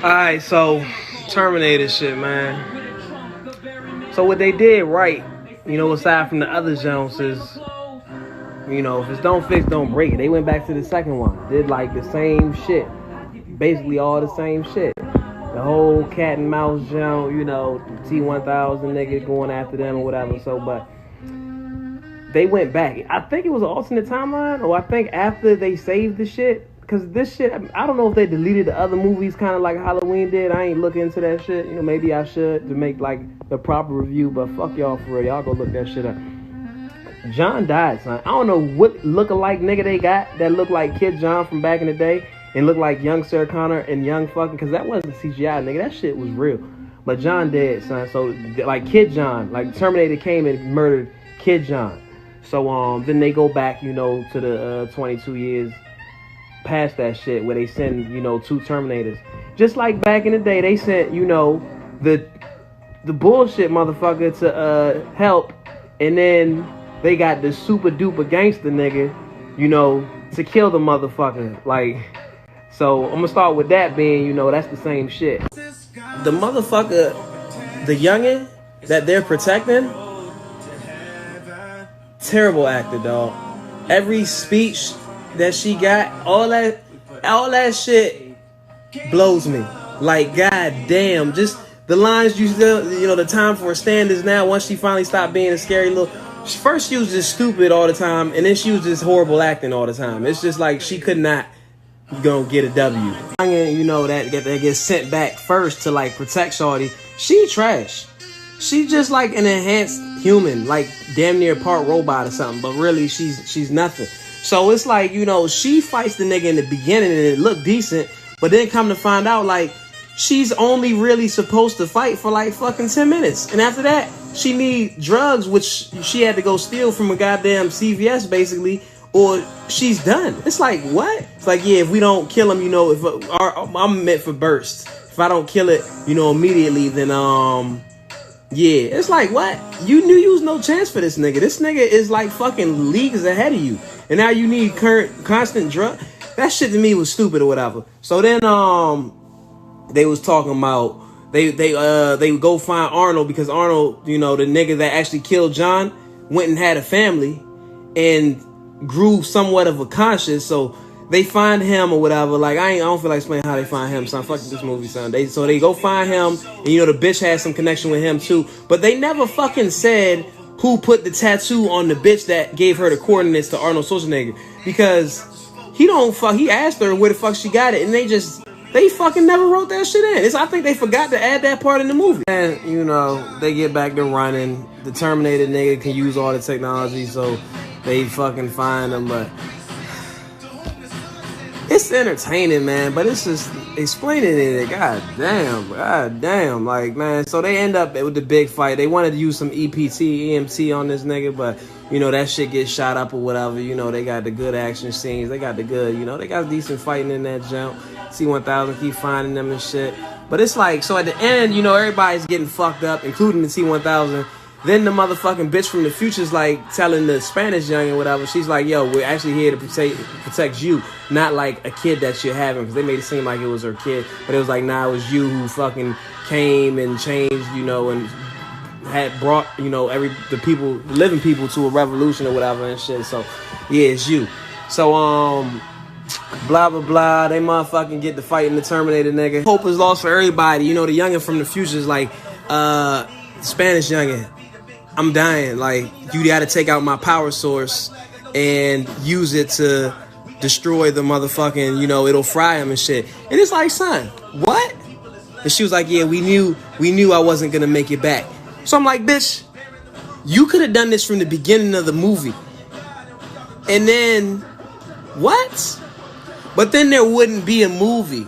Alright, so Terminator shit, man. So what they did right, aside from the other Jones is, if it's don't fix, don't break it. They went back to the second one, did like the same shit, basically all the same shit. The whole cat and mouse jump, T-1000 nigga going after them or whatever. So, but they went back. I think it was an alternate timeline, or I think after they saved the shit. Because this shit, I don't know if they deleted the other movies kind of like Halloween did. I ain't looking into that shit. Maybe I should to make like the proper review, but fuck y'all for real. Y'all go look that shit up. John died, son. I don't know what look-alike nigga they got that looked like Kid John from back in the day and looked like young Sarah Connor and young fucking, because that wasn't CGI, nigga. That shit was real. But John dead, son. So, like Kid John, like Terminator came and murdered Kid John. So, then they go back, to the 22 years past that shit where they send, 2 Terminators. Just like back in the day, they sent, the bullshit motherfucker to help, and then they got the super duper gangster nigga, to kill the motherfucker. Like, so I'm gonna start with that being, that's the same shit. The motherfucker, the youngin' that they're protecting, terrible actor, dog. Every speech that she got, all that shit blows me. Like, goddamn, just the lines you still, the time for a stand is now. Once she finally stopped being a scary little. First she was just stupid all the time, and then she was just horrible acting all the time. It's just like she could not get a W. That gets sent back first to like protect Shorty. She trash. She just like an enhanced human, like damn near part robot or something. But really, she's nothing. So it's like, she fights the nigga in the beginning and it looked decent, but then come to find out, like, she's only really supposed to fight for like fucking 10 minutes. And after that, she need drugs, which she had to go steal from a goddamn CVS basically, or she's done. It's like, what? It's like, yeah, if we don't kill him, if I'm meant for burst. If I don't kill it, immediately, then, yeah. It's like, what? You knew you was no chance for this nigga. This nigga is like fucking leagues ahead of you. And now you need constant drug. That shit to me was stupid or whatever. So then, they was talking about they would go find Arnold because Arnold, the nigga that actually killed John, went and had a family and grew somewhat of a conscience. So they find him or whatever. Like, I don't feel like explaining how they find him, son. Fuck this movie, son. So they go find him, and the bitch has some connection with him too. But they never fucking said who put the tattoo on the bitch that gave her the coordinates to Arnold Schwarzenegger, because he asked her where the fuck she got it, and they fucking never wrote that shit in. I think they forgot to add that part in the movie. And, they get back to running. The Terminator nigga can use all the technology, so they fucking find him. But it's entertaining, man. But it's just explaining it. God damn. Like, man. So they end up with the big fight. They wanted to use some EMT on this nigga, but that shit gets shot up or whatever. They got the good action scenes. They got the good, they got decent fighting in that jump. T-1000 keep finding them and shit. But it's like, so at the end, everybody's getting fucked up, including the T-1000. Then the motherfucking bitch from the future's like telling the Spanish young and whatever. She's like, yo, we're actually here to protect you, not like a kid that you're having. Because they made it seem like it was her kid. But it was like, nah, it was you who fucking came and changed, and had brought, the living people to a revolution or whatever and shit. So, yeah, it's you. So, blah, blah, blah. They motherfucking get to fighting the Terminator nigga. Hope is lost for everybody. The youngin' from the future is like, Spanish youngin', I'm dying. Like, you gotta take out my power source and use it to destroy the motherfucking, it'll fry him and shit. And it's like, son, what? And she was like, yeah, we knew I wasn't gonna make it back. So I'm like, bitch, you could have done this from the beginning of the movie. And then, what? But then there wouldn't be a movie.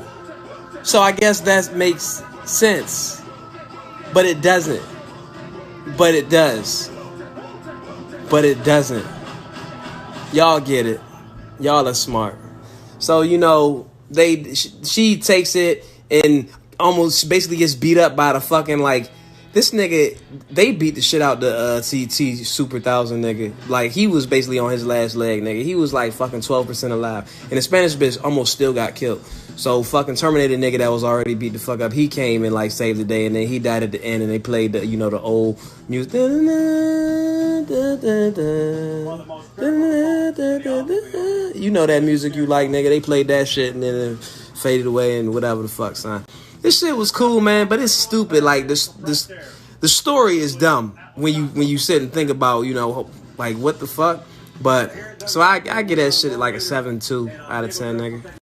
So I guess that makes sense. But it doesn't. But it does. But it doesn't. Y'all get it. Y'all are smart. So, she takes it and almost basically gets beat up by the fucking, like, This nigga, they beat the shit out the TT Super 1000 nigga. Like, he was basically on his last leg, nigga. He was like fucking 12% alive. And the Spanish bitch almost still got killed. So fucking Terminator nigga that was already beat the fuck up, he came and like saved the day, and then he died at the end, and they played the, you know, the old music. You know that music you like, nigga. They played that shit and then it faded away and whatever the fuck, son. This shit was cool, man, but it's stupid. Like the story is dumb when you sit and think about, you know, like what the fuck. But so I get that shit like a 7.2 out of 10, nigga.